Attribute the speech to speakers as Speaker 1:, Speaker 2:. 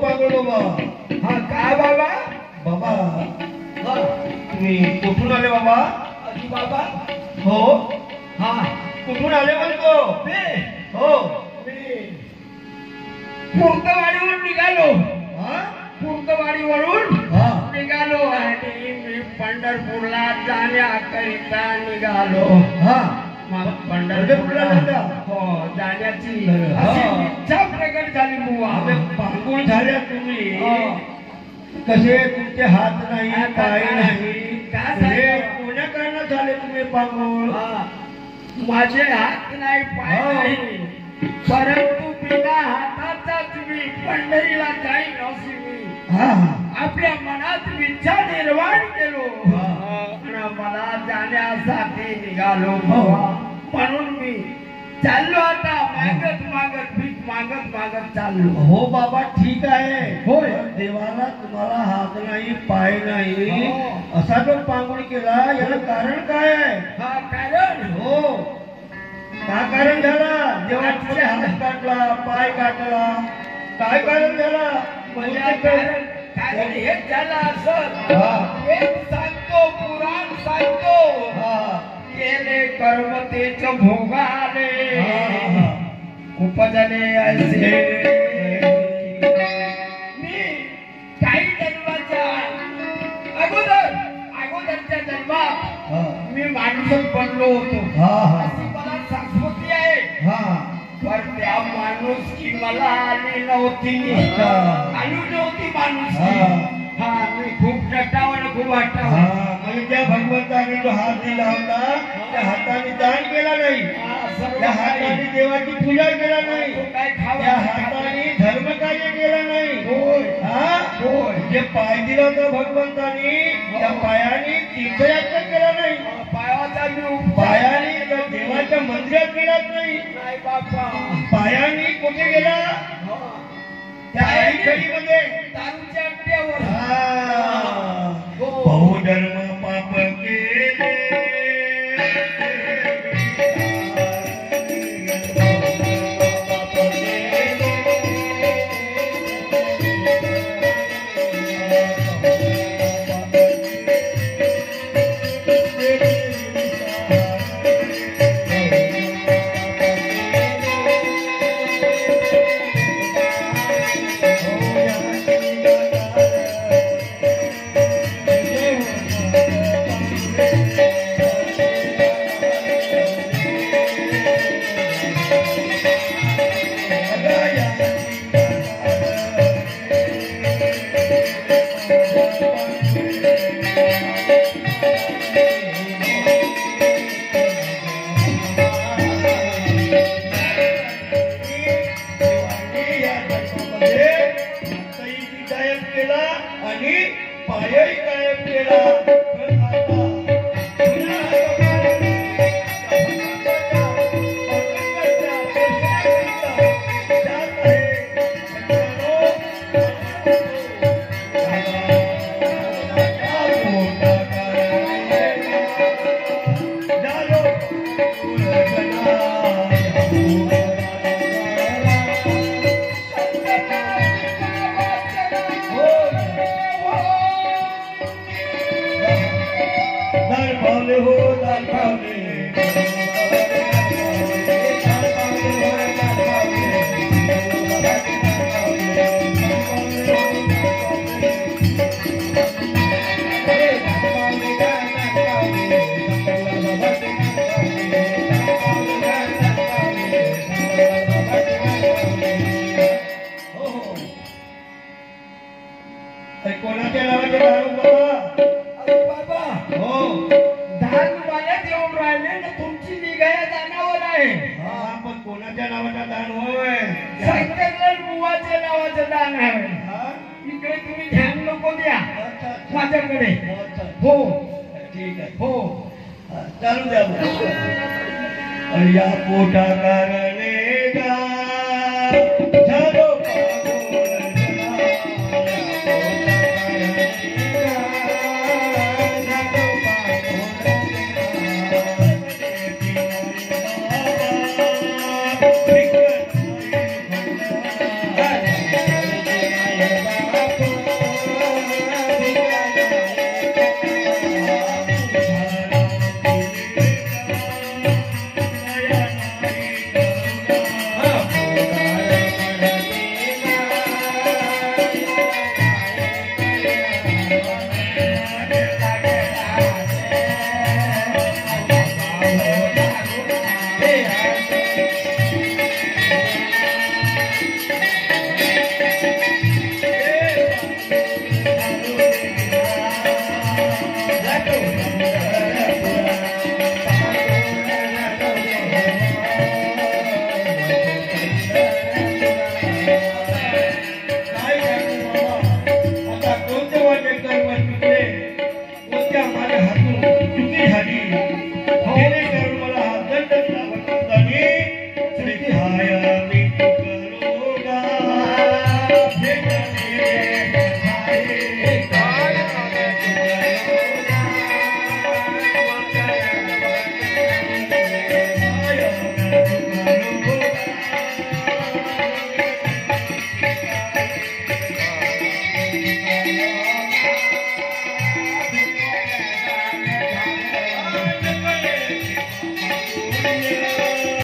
Speaker 1: पांगुळ बाबा.
Speaker 2: हा काय बाबा?
Speaker 1: बाबा
Speaker 2: हा
Speaker 1: तुम्ही कुठून आले बाबा?
Speaker 2: अजी बाबा.
Speaker 1: हो.
Speaker 2: हा
Speaker 1: कुठून आले म्हणतो? हो.
Speaker 2: पुर्तवाडीवरून निघालो.
Speaker 1: हा
Speaker 2: पुर्तवाडीवरून
Speaker 1: हा
Speaker 2: निघालो आणि मी पंढरपूरला जाण्याकरिता निघालो.
Speaker 1: हा
Speaker 2: मला
Speaker 1: पंढरपूरला जाता?
Speaker 2: हो जाण्याची
Speaker 1: हा.
Speaker 2: अशी इच्छा प्रकट झाली बुवा.
Speaker 1: आता पांगुळ झाल्या तुम्ही.
Speaker 2: हो.
Speaker 1: कसे तुमचे हात नाही
Speaker 2: आता
Speaker 1: पाय
Speaker 2: काय?
Speaker 1: नाही.
Speaker 2: काय
Speaker 1: हे
Speaker 2: सांगू?
Speaker 1: कोण्या कारणात झाले तुम्ही पांगुळ?
Speaker 2: हा. माझे हात नाही पाय
Speaker 1: हो.
Speaker 2: नाही परंतु बिना हाताचाच मी पंढरीला जाईन अशी मी
Speaker 1: हा
Speaker 2: आपल्या मनात विचार निर्माण केलो.
Speaker 1: हा.
Speaker 2: आणि मला जाण्यासाठी निघालो
Speaker 1: हो.
Speaker 2: बुवा. म्हणून मी चाललो आता मागत मागत भीक मागत मागत चाललो.
Speaker 1: हो बाबा ठीक आहे.
Speaker 2: होय.
Speaker 1: पण देवाला तुम्हाला हात नाही पाय नाही
Speaker 2: हो.
Speaker 1: असा जो पांगुळ केला याला कारण काय आहे?
Speaker 2: हा कारण
Speaker 1: हो काय कारण झाला? देवाला तुमचे हात काढला पाय काढला काय कारण झाला?
Speaker 2: म्हणजे कारण कारण हेच झालं असं.
Speaker 1: हा.
Speaker 2: एक सांगतो पुराण सांगतो
Speaker 1: हा.
Speaker 2: केले कर्म तेच भोगाले
Speaker 1: हा.
Speaker 2: उपजले असे. मी काही जन्माच्या अगोदरच्या जन्मात
Speaker 1: हा.
Speaker 2: मी माणूसच बनलो होतो.
Speaker 1: हा. हा.
Speaker 2: अशी मला संस्कृती आहे.
Speaker 1: हा.
Speaker 2: पण त्या माणूस की मला आली नव्हती.
Speaker 1: अच्छा.
Speaker 2: आली नव्हती माणूस.
Speaker 1: हा.
Speaker 2: हा मी खूप नटावं खूप वाटावं.
Speaker 1: हा. म्हणजे त्या भगवंताने जो हात दिला होता त्या हाताने दान केला नाही. त्या हाताने देवाची पूजा केला नाही.
Speaker 2: काय
Speaker 1: त्या हाताने धर्म कार्य केलं नाही.
Speaker 2: होय.
Speaker 1: हा
Speaker 2: होय.
Speaker 1: जे पाय दिला होता भगवंतानी त्या पायाने तीर्थयात्रा केला नाही.
Speaker 2: पायाचा मी उपचार
Speaker 1: पायाने त्या देवाच्या मंदिरात गेलाच नाही.
Speaker 2: नाही बापा.
Speaker 1: पायाने कुठे गेला? त्या आईकडीमध्ये.
Speaker 2: दारूच्या अड्ड्यावर.
Speaker 1: बहुधर्म पाप केले आणि पायही कायम केला. कोणाच्या नावाचे दारू बाबा?
Speaker 2: अरे बाबा.
Speaker 1: हो.
Speaker 2: धान वाल्यात येऊन राहिले ना तुमची निगा या दानावर आहे.
Speaker 1: हा पण कोणाच्या नावाचा दान होय?
Speaker 2: शंकरलाल बुवाच्या नावाचं दान आहे.
Speaker 1: हा?
Speaker 2: इकडे तुम्ही ध्यान नको द्या
Speaker 1: अच्छा, अच्छा.
Speaker 2: माझ्याकडे.
Speaker 1: अच्छा.
Speaker 2: हो
Speaker 1: ठीक आहे.
Speaker 2: हो.
Speaker 1: हा, चालू द्या मग. या पोटा कारणे गा